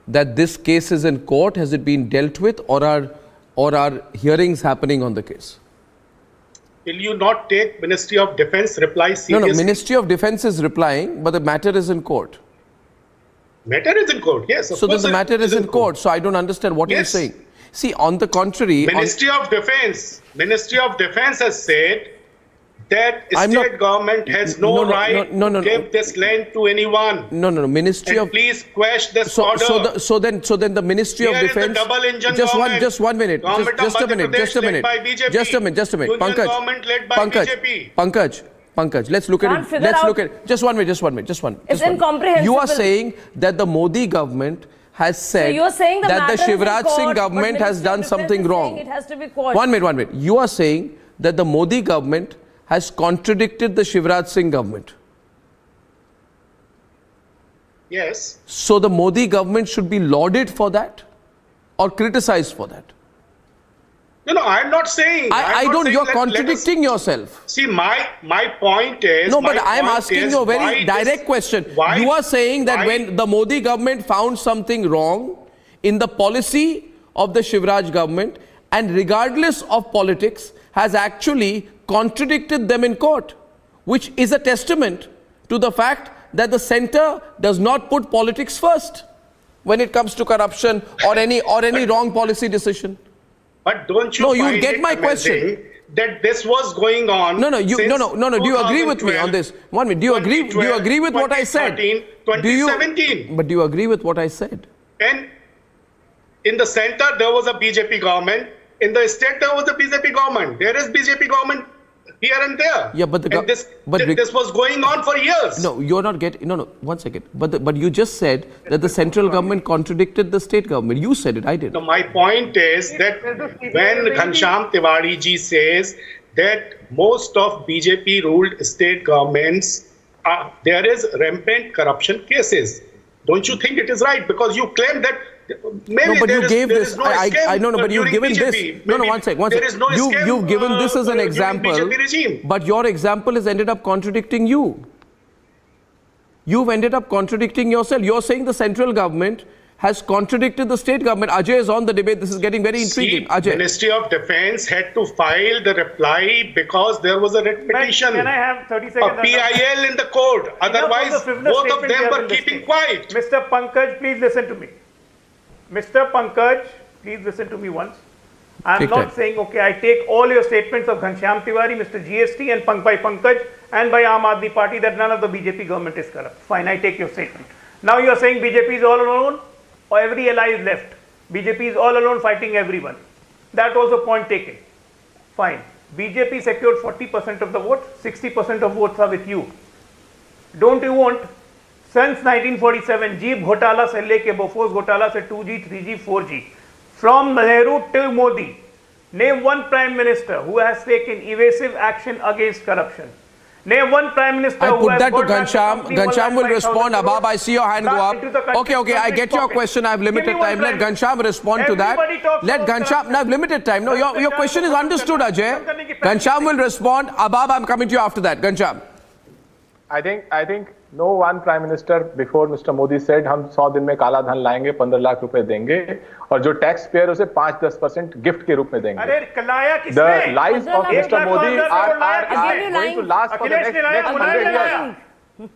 that this case is in court? Has it been dealt with, or are hearings happening on the case? Will you not take Ministry of Defense reply seriously? No. Ministry of Defense is replying, but the matter is in court. Matter is in court, yes. So then the matter is in court. So I don't understand what you're Yes. saying. See, on the contrary, Ministry of Defense has said that I'm state not- government has no right to give this land to anyone. No. Ministry And of please quash this order. So then the Ministry of Here is the Defense. double engine Just government. one minute. Government Just of a minute. Madhya Just a Pradesh led minute. by BJP. Just a minute. Union Pankaj. government led by BJP. Pankaj. Let's look at Can't it. figure Let's out- look at. Just 1 minute. Just one minute. It's incomprehensible. You are saying that the Modi government has said you're saying the that the matter is in Shivraj Singh court, government but has Ministry of done Defense something is saying wrong. it has to be quashed. 1 minute. You are saying that the Modi government has contradicted the Shivraj Singh government. Yes. So the Modi government should be lauded for that or criticized for that? No, I'm not saying. I don't. You're contradicting yourself. See, my point is. No, but my I am point asking is you a why very this- direct question. why- You are saying that why- when the Modi government found something wrong in the policy of the Shivraj government, and regardless of politics, has actually contradicted them in court, which is a testament to the fact that the center does not put politics first when it comes to corruption or any wrong policy decision. But don't you? No, you find get it my amazing question. That this was going on. No. Do you agree with me 2012, on this? 1 minute. Do you agree with what I said? 2017. But do you agree with what I said? And in the center there was a BJP government. In the state there was a BJP government. There is BJP government here and there. Yeah, but this was going on for years. No, you're not getting. No. 1 second. But you just said that the central government contradicted the state government. You said it. I didn't. No, my point is that when Ghanshyam Tiwari ji says that most of BJP ruled state governments, there is rampant corruption cases. Don't you think it is right? Because you claim that maybe No, but you gave there this. is no escape I know, but you've during given BJP. this. No, Maybe 1 second. there is no escape, You've given this as an during example. BJP regime. But your example has ended up contradicting you. You've ended up contradicting yourself. You're saying the central government has contradicted the state government. Ajay is on the debate. This is getting very intriguing. Ajay. Ministry of Defense had to file the reply because there was a writ petition. Can I have 30 seconds? A PIL in the code. Otherwise, both of them were keeping quiet. Mr. Pankaj, please listen to me. Mr. Pankaj, please listen to me once. I'm Take not time. saying, okay, I take all your statements of Ghanshyam Tiwari, Mr. GST and by Pankaj and by Aam Aadmi Party that none of the BJP government is corrupt. Fine, I take your statement. Now you are saying BJP is all alone or every ally is left. BJP is all alone fighting everyone. That also point taken. Fine. BJP secured 40% of the vote, 60% of votes are with you. Don't you want, since 1947, Jeep घोटाला से लेके Bofors घोटाला से 2G, 3G, 4G, from Nehru till Modi, name one prime minister who has taken evasive action against corruption. Name one prime minister I who put has that to got back Ghanshyam. company Ghanshyam will 1,05,000 respond. crores Abab, I see your hand go back into the up. country- Okay, I get your pocket. question. I have Give me limited one time. Let prime Ghanshyam respond to that. Everybody talks Let about Ghanshyam, I have limited time. No, your question is understood, Ajay. Ghanshyam will respond. Abab, I'm coming to you after that. Ghanshyam. I think no one prime minister before Mr. Modi said हम 100 दिन में काला धन लाएंगे 15 लाख रुपए देंगे और जो टैक्स पेयर उसे 5-10% गिफ्ट के रूप में देंगे. अरे कलाया किसने? The lives of Mr. Modi are going to last for the next 100 years.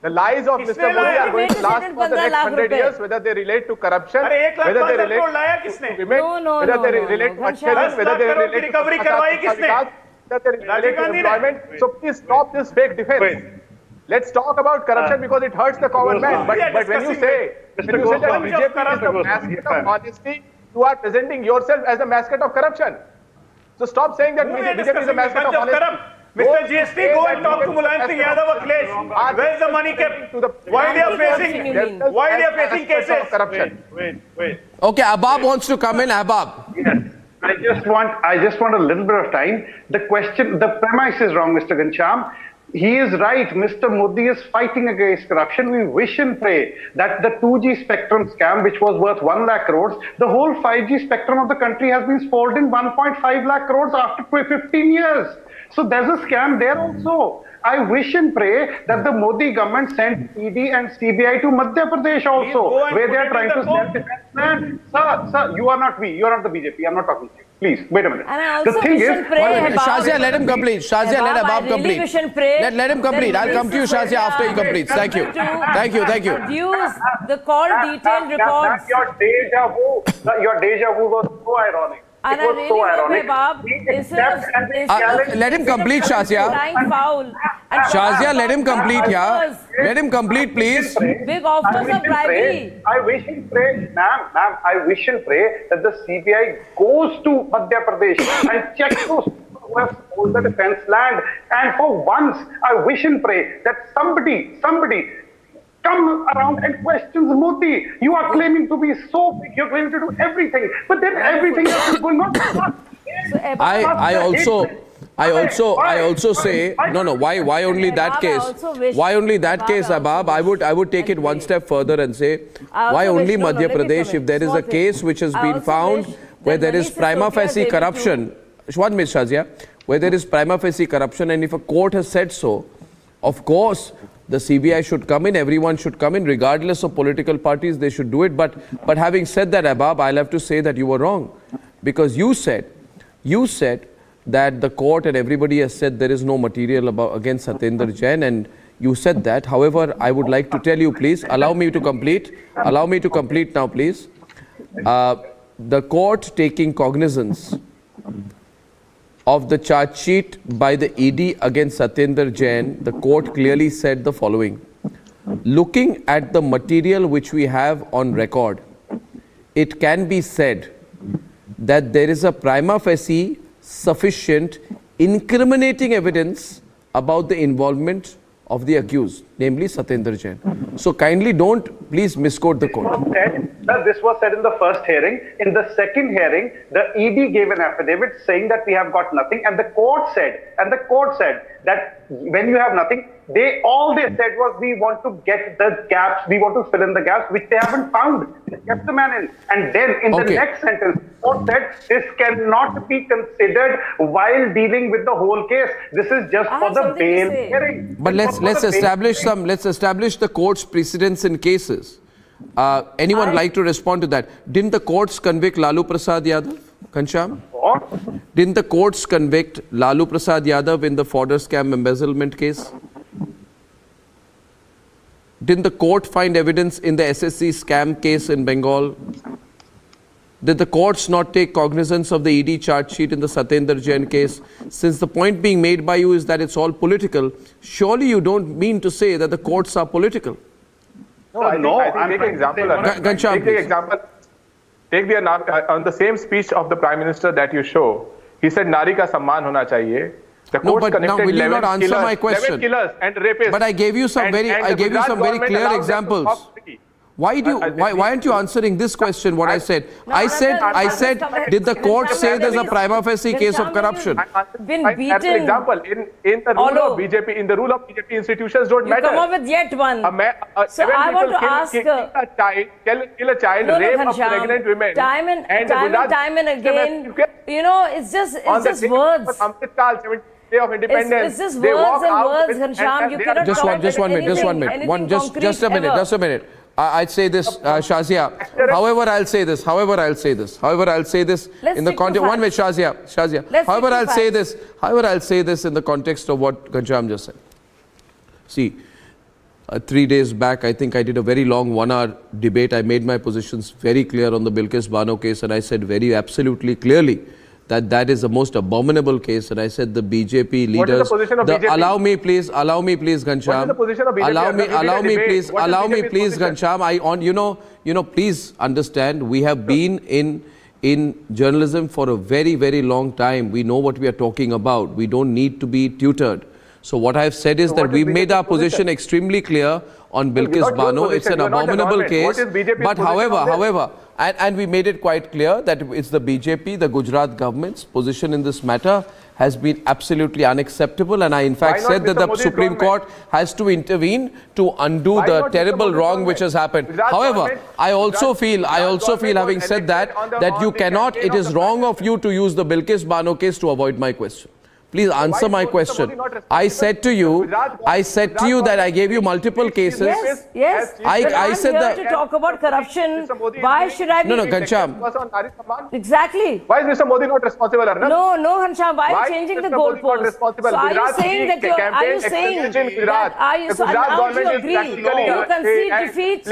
The lies of Mr. Modi are going to last for the next 100 years, whether they relate to corruption, whether they relate to women, whether they relate to achievements, whether they relate to whether they relate to employment. So please stop this fake defense. let's talk about corruption because it hurts the common man. But when you say that BJP is the mascot of honesty, you are presenting yourself as the mascot of corruption. So stop saying that BJP is the mascot of honesty. Mr. GST, go and talk to Mulayam Singh Yadav or Akhilesh. Where is the money kept? Why they are facing cases? Corruption. Wait. Okay, Abab wants to come in. Abab. Yes. I just want a little bit of time. The premise is wrong, Mr. Ghanshyam. He is right. Mr. Modi is fighting against corruption. We wish and pray that the 2G spectrum scam, which was worth 1 lakh crores, the whole 5G spectrum of the country has been spoiled in 1.5 lakh crores after 15 years. So there's a scam there also. I wish and pray that the Modi government sent ED and CBI to Madhya Pradesh also, where they are trying to self-defense plan. Sir, you are not the BJP. I'm not talking to you. Please, wait a minute. And I also wish and pray. Shazia, let him complete. Shazia, let Abab complete. Let him complete. I'll come to you, Shazia, after he completes. Thank you. Use the call detailed records. Your deja vu was so ironic. And it was so ironic. Let him complete, Shazia. Shazia, let him complete, yeah. Let him complete, please. Big offers of bribery. I wish and pray, ma'am, I wish and pray that the CBI goes to Madhya Pradesh and checks those who have sold the defense land. And for once, I wish and pray that somebody come around and questions Modi. You are claiming to be so big, you're claiming to do everything, but then everything else is going on. I also say no. Why only that case? Why only that case, Abab? I would take it one step further and say why only Madhya Pradesh if there is a case which has been found where there is prima facie corruption. One minute, Shazia. Where there is prima facie corruption, and if a court has said so, of course the CBI should come in, everyone should come in, regardless of political parties, they should do it. But having said that, Abab, I'll have to say that you were wrong. Because you said that the court and everybody has said there is no material against Satyendra Jain, and you said that. However, I would like to tell you, please, allow me to complete now, please. The court taking cognizance of the charge sheet by the ED against Satyendra Jain, the court clearly said the following. Looking at the material which we have on record, it can be said that there is a prima facie sufficient incriminating evidence about the involvement of the accused, namely Satyendra Jain. So kindly don't please misquote the court. This was said in the first hearing. In the second hearing, the ED gave an affidavit saying that we have got nothing, and the court said that when you have nothing, all they said was we want to get the gaps, we want to fill in the gaps, which they haven't found. They kept the man in. And then in the next sentence, the court said this cannot be considered while dealing with the whole case. This is just for the bail hearing. But let's establish the court's precedents in cases. Anyone like to respond to that? Didn't the courts convict Lalu Prasad Yadav, Ghanshyam? Didn't the courts convict Lalu Prasad Yadav in the fodder scam embezzlement case? Didn't the court find evidence in the SSC scam case in Bengal? Did the courts not take cognizance of the ED charge sheet in the Satyendra Jain case? Since the point being made by you is that it's all political, surely you don't mean to say that the courts are political? I think take an example. Take on the same speech of the Prime Minister that you show. He said, "Nari ka samman hona chahiye." The courts connected will you not answer my question? 11 killers and rapists. But I gave you some very clear examples. Why aren't you answering this question? What I said? I said, did the court say there's a prima facie case of corruption? Been beaten. As an example, in the rule of BJP, institutions don't matter. You come up with yet one. So I want to ask, kill a child, rape a pregnant women, time and again. You know, it's just words. Day of independence. It's just words and words, Ghanshyam. You cannot just one minute. Just a minute. I'd say this, Shazia. However, I'll say this in the context. 1 minute, Shazia. However, I'll say this in the context of what Ghanshyam just said. See, 3 days back, I think I did a very long 1-hour debate. I made my positions very clear on the Bilkis Bano case, and I said very absolutely clearly that is the most abominable case, and I said the BJP leaders. What is the position of BJP? Allow me, please, Ghanshyam. What is the position of BJP? Allow me, please, Ghanshyam. Please understand. We have been in journalism for a very, very long time. We know what we are talking about. We don't need to be tutored. So what I have said is that we made our position extremely clear on Bilkis Bano. It's an abominable case. But however, and we made it quite clear that it's the BJP, the Gujarat government's position in this matter has been absolutely unacceptable. And I in fact said that the Supreme Court has to intervene to undo the terrible wrong which has happened. However, I also feel, having said that you cannot, it is wrong of you to use the Bilkis Bano case to avoid my question. Please answer my question. I said to you that I gave you multiple cases. Yes. I said that to talk about corruption. Why should I be? No, Ghanshyam. Exactly. Why is Mr. Modi not responsible, Arnab? No, Ghanshyam. Why are you changing the goalposts? So are you saying that you concede defeat?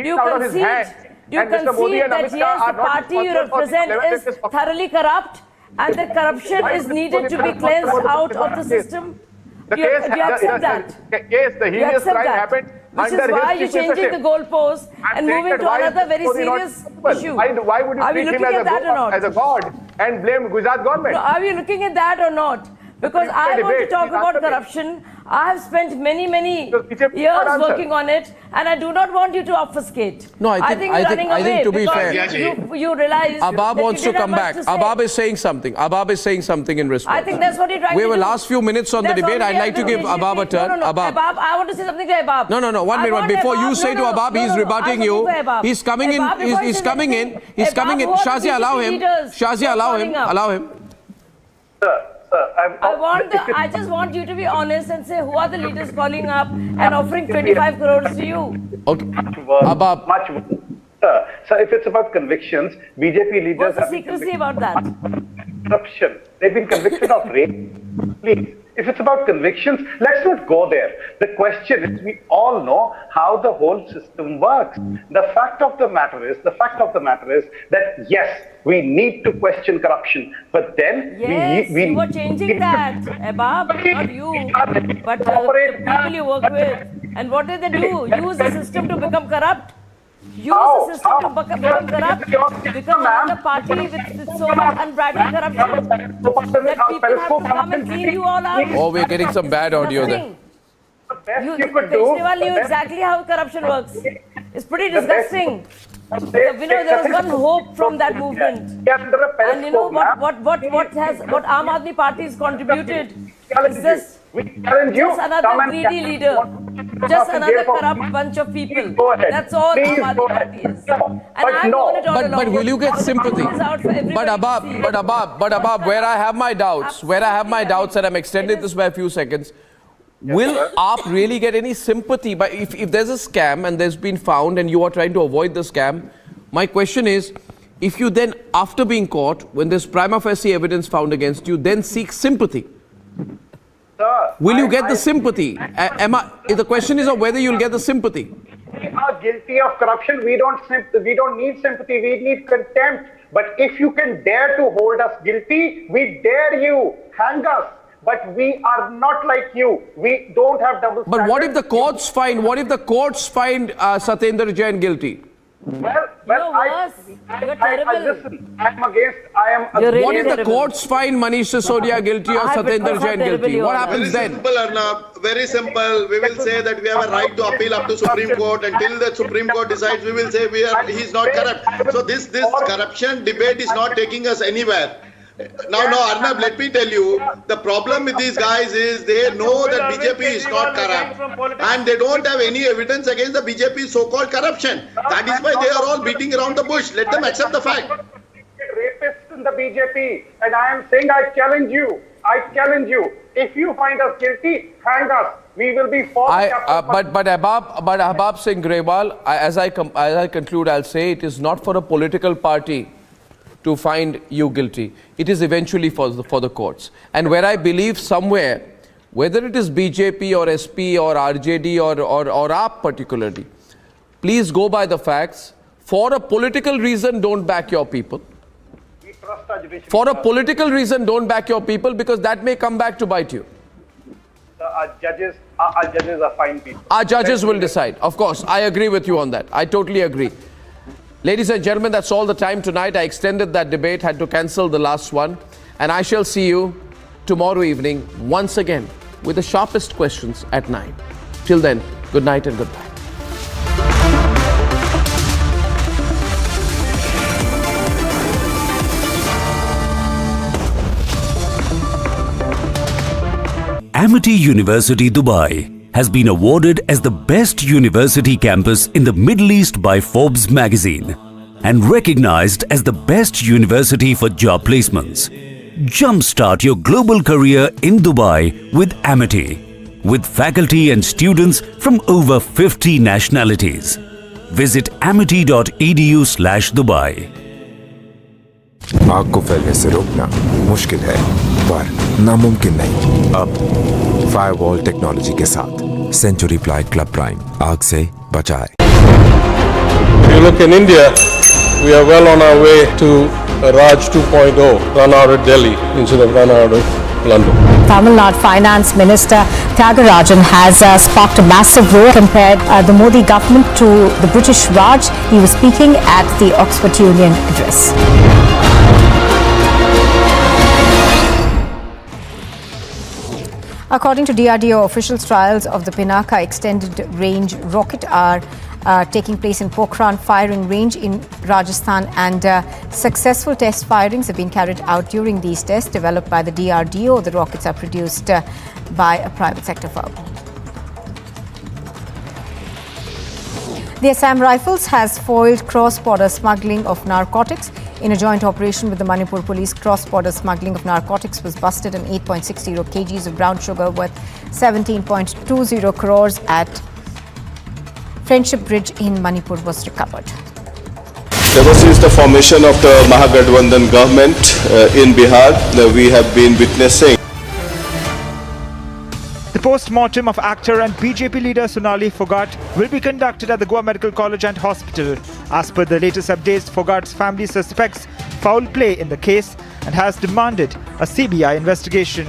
You concede that yes, the party you represent is thoroughly corrupt? And the corruption is needed to be cleansed out of the system. Do you accept that? The heinous crime happened which is why you're changing the goalposts and moving to another very serious issue. Why would you treat him as a god and blame Gujarat government? No, are we looking at that or not? Because I want to talk about corruption. I have spent many years working on it, and I do not want you to obfuscate. No, I think to be fair, you realize Abab wants to come back. Abab is saying something. In response. I think that's what he tried to do. We have the last few minutes on the debate. I'd like to give Abab a turn. No, Abab, I want to say something to Abab. No, 1 minute. Before you say to Abab, he's rebutting you. He's coming in. He's coming in. Shazia, allow him. I just want you to be honest and say who are the leaders calling up and offering 25 crores to you. Okay. Much worse. So if it's about convictions, BJP leaders... What's the secrecy about that? Corruption. They've been convicted of rape. Please. If it's about convictions, let's not go there. The question is, we all know how the whole system works. The fact of the matter is that yes, we need to question corruption, but then you were changing that, Abab, not you, but the people you work with. And what did they do? Use the system to become corrupt? Use the system to become corrupt, become another party with so much unbridled corruption that people have to come and clean you all out. Oh, we're getting some bad audio there. Kejriwal knew exactly how corruption works. It's pretty disgusting. There was one hope from that movement. And you know what Aam Aadmi Party has contributed is this. Just another greedy leader. Just another corrupt bunch of people. That's all Aam Aadmi Party is. And I've known it all along. But will you get sympathy? But Abab, where I have my doubts, and I'm extending this by a few seconds, will AAP really get any sympathy? But if there's a scam and there's been found and you are trying to avoid the scam, my question is, if you then, after being caught, when there's prima facie evidence found against you, then seek sympathy, will you get the sympathy? The question is of whether you'll get the sympathy. We are guilty of corruption. We don't need sympathy. We need contempt. But if you can dare to hold us guilty, we dare you. Hang us. But we are not like you. We don't have double standards. But what if the courts find Satyendra Jain guilty? Well, you're terrible. Listen, what if the courts find Manish Sisodia guilty or Satyendra Jain guilty? What happens then? Simple, Arnab. Very simple. We will say that we have a right to appeal up to Supreme Court. Until the Supreme Court decides, we will say he's not corrupt. So this corruption debate is not taking us anywhere. Now, Arnab, let me tell you, the problem with these guys is they know that BJP is not corrupt and they don't have any evidence against the BJP's so-called corruption. That is why they are all beating around the bush. Let them accept the fact. Rapists in the BJP, and I am saying I challenge you. If you find us guilty, hang us. We will be forced. But Abab Singh Grewal, as I conclude, I'll say it is not for a political party to find you guilty. It is eventually for the courts. And where I believe somewhere, whether it is BJP or SP or RJD or AAP particularly, please go by the facts. For a political reason, don't back your people. trust our judiciary. For a political reason, don't back your people, because that may come back to bite you. Our judges are fine people. Our judges will decide. Of course, I agree with you on that. I totally agree. Ladies and gentlemen, that's all the time tonight. I extended that debate, had to cancel the last one. And I shall see you tomorrow evening once again with the sharpest questions at 9. Till then, good night and goodbye. Amity University Dubai has been awarded as the best university campus in the Middle East by Forbes magazine and recognized as the best university for job placements. Jumpstart your global career in Dubai with Amity, with faculty and students from over 50 nationalities. Visit amity.edu/Dubai. आग को फैलने से रोकना मुश्किल है, पर नामुमकिन नहीं। अब फायरवॉल टेक्नोलॉजी के साथ सेंचुरी प्लाई क्लब प्राइम आग से बचाए। If you look in India, we are well on our way to Raj 2.0, run out of Delhi instead of run out of London. Tamil Nadu Finance Minister Thiagarajan has sparked a massive roar, compared the Modi government to the British Raj. He was speaking at the Oxford Union address. According to DRDO officials, trials of the Pinaka extended range rocket are taking place in Pokhran firing range in Rajasthan, and successful test firings have been carried out during these tests developed by the DRDO. The rockets are produced by a private sector firm. The Assam Rifles has foiled cross-border smuggling of narcotics. In a joint operation with the Manipur police, cross-border smuggling of narcotics was busted, and 8.60 kgs of brown sugar worth 17.20 crores at Friendship Bridge in Manipur was recovered. Ever since the formation of the Mahagathbandhan government in Bihar, we have been witnessing The post-mortem of actor and BJP leader Sonali Phogat will be conducted at the Goa Medical College and Hospital. As per the latest updates, Phogat's family suspects foul play in the case and has demanded a CBI investigation.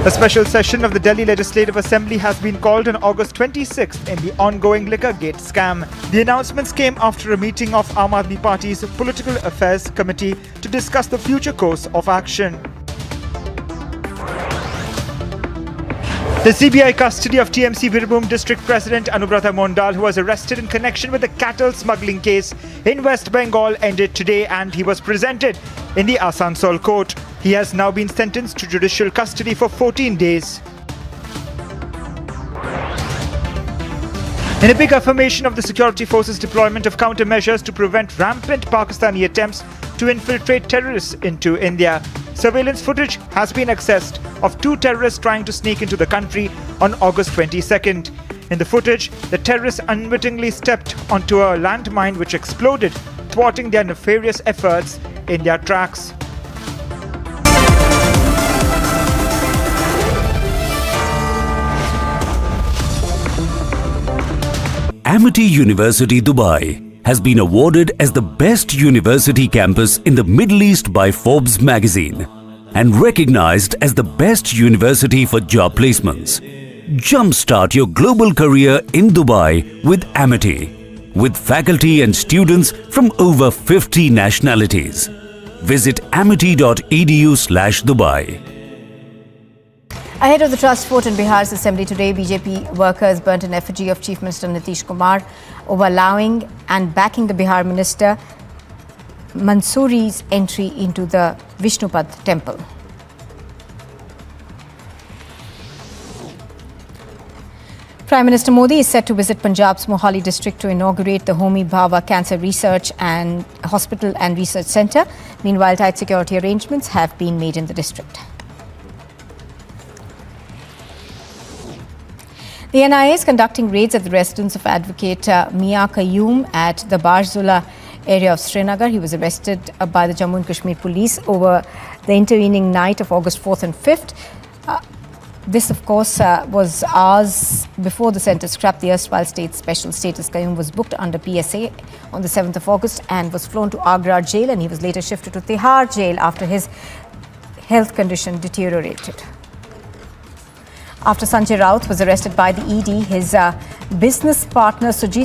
A special session of the Delhi Legislative Assembly has been called on August 26th in the ongoing liquor gate scam. The announcements came after a meeting of Aam Aadmi Party's Political Affairs Committee to discuss the future course of action. The CBI custody of TMC Virbhum District President Anubrata Mondal, who was arrested in connection with the cattle smuggling case in West Bengal, ended today, and he was presented in the Asansol court. He has now been sentenced to judicial custody for 14 days. In a big affirmation of the security forces' deployment of countermeasures to prevent rampant Pakistani attempts to infiltrate terrorists into India, surveillance footage has been accessed of 2 terrorists trying to sneak into the country on August 22nd. In the footage, the terrorists unwittingly stepped onto a landmine which exploded, thwarting their nefarious efforts in their tracks. Amity University Dubai has been awarded as the best university campus in the Middle East by Forbes magazine and recognized as the best university for job placements. Jumpstart your global career in Dubai with Amity, with faculty and students from over 50 nationalities. Visit amity.edu/Dubai. Ahead of the trust vote in Bihar's assembly today, BJP workers burnt an effigy of Chief Minister Nitish Kumar over allowing and backing the Bihar minister Mansoori's entry into the Vishnupad temple. Prime Minister Modi is set to visit Punjab's Mohali district to inaugurate the Homi Bhabha Cancer Research and Hospital and Research Centre. Meanwhile, tight security arrangements have been made in the district. The NIA is conducting raids at the residence of Advocate Mia Qayyum at the Barzula area of Srinagar. He was arrested by the Jammu and Kashmir police over the intervening night of August 4th and 5th. This, of course, was hours before the centre scrapped the erstwhile state special status. Qayyum was booked under PSA on the 7th of August and was flown to Agra jail, and he was later shifted to Tihar jail after his health condition deteriorated. After Sanjay Raut was arrested by the ED, his business partner Sujit